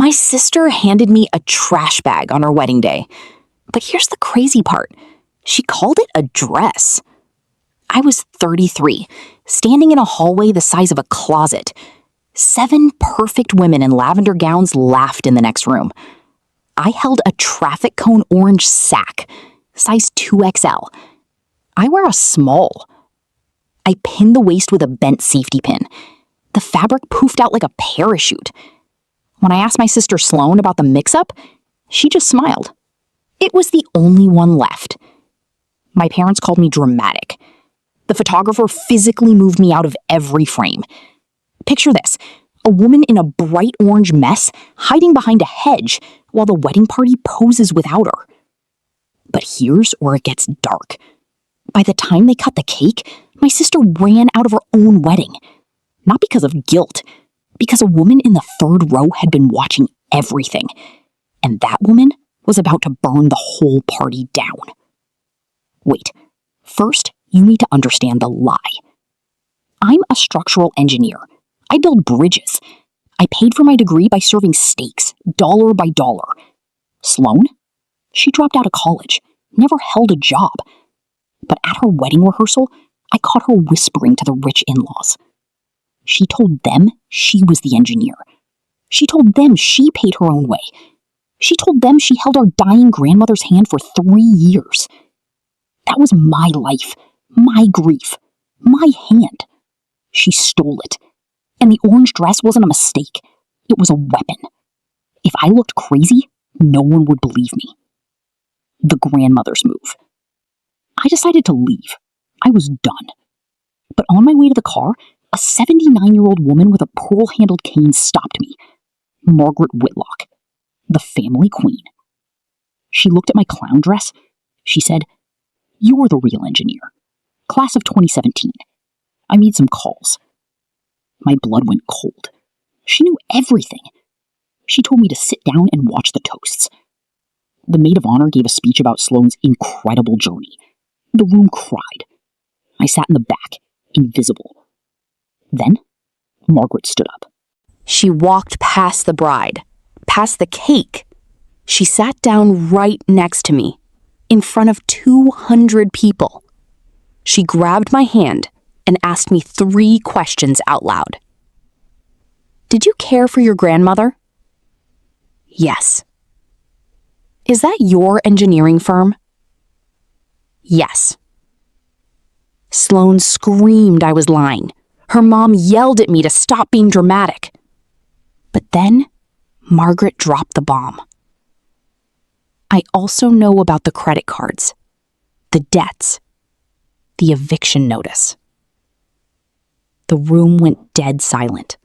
My sister handed me a trash bag on our wedding day. But here's the crazy part. She called it a dress. I was 33, standing in a hallway the size of a closet. 7 perfect women in lavender gowns laughed in the next room. I held a traffic cone orange sack, size 2XL. I wear a small. I pinned the waist with a bent safety pin. The fabric poofed out like a parachute. When I asked my sister Sloan about the mix-up, she just smiled. It was the only one left. My parents called me dramatic. The photographer physically moved me out of every frame. Picture this, a woman in a bright orange mess hiding behind a hedge while the wedding party poses without her. But here's where it gets dark. By the time they cut the cake, my sister ran out of her own wedding. Not because of guilt, because a woman in the 3rd row had been watching everything. And that woman was about to burn the whole party down. Wait, first, you need to understand the lie. I'm a structural engineer. I build bridges. I paid for my degree by serving steaks, dollar by dollar. Sloan? She dropped out of college, never held a job. But at her wedding rehearsal, I caught her whispering to the rich in-laws. She told them she was the engineer. She told them she paid her own way. She told them she held our dying grandmother's hand for 3 years. That was my life, my grief, my hand. She stole it. And the orange dress wasn't a mistake. It was a weapon. If I looked crazy, no one would believe me. The grandmother's move. I decided to leave. I was done. But on my way to the car, a 79-year-old woman with a pearl-handled cane stopped me. Margaret Whitlock, the family queen. She looked at my clown dress. She said, "You're the real engineer. Class of 2017. I made some calls." My blood went cold. She knew everything. She told me to sit down and watch the toasts. The maid of honor gave a speech about Sloan's incredible journey. The room cried. I sat in the back, invisible. Then, Margaret stood up. She walked past the bride, past the cake. She sat down right next to me, in front of 200 people. She grabbed my hand and asked me 3 questions out loud. "Did you care for your grandmother?" "Yes." "Is that your engineering firm?" "Yes." Sloan screamed I was lying. Her mom yelled at me to stop being dramatic. But then, Margaret dropped the bomb. "I also know about the credit cards, the debts, the eviction notice." The room went dead silent.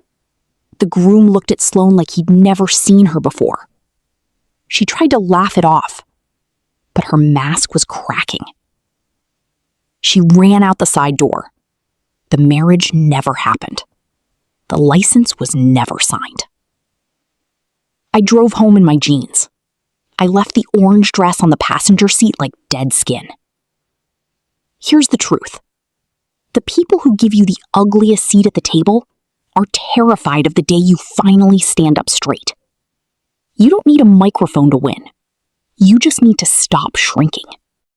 The groom looked at Sloan like he'd never seen her before. She tried to laugh it off, but her mask was cracking. She ran out the side door. The marriage never happened. The license was never signed. I drove home in my jeans. I left the orange dress on the passenger seat like dead skin. Here's the truth. The people who give you the ugliest seat at the table are terrified of the day you finally stand up straight. You don't need a microphone to win. You just need to stop shrinking.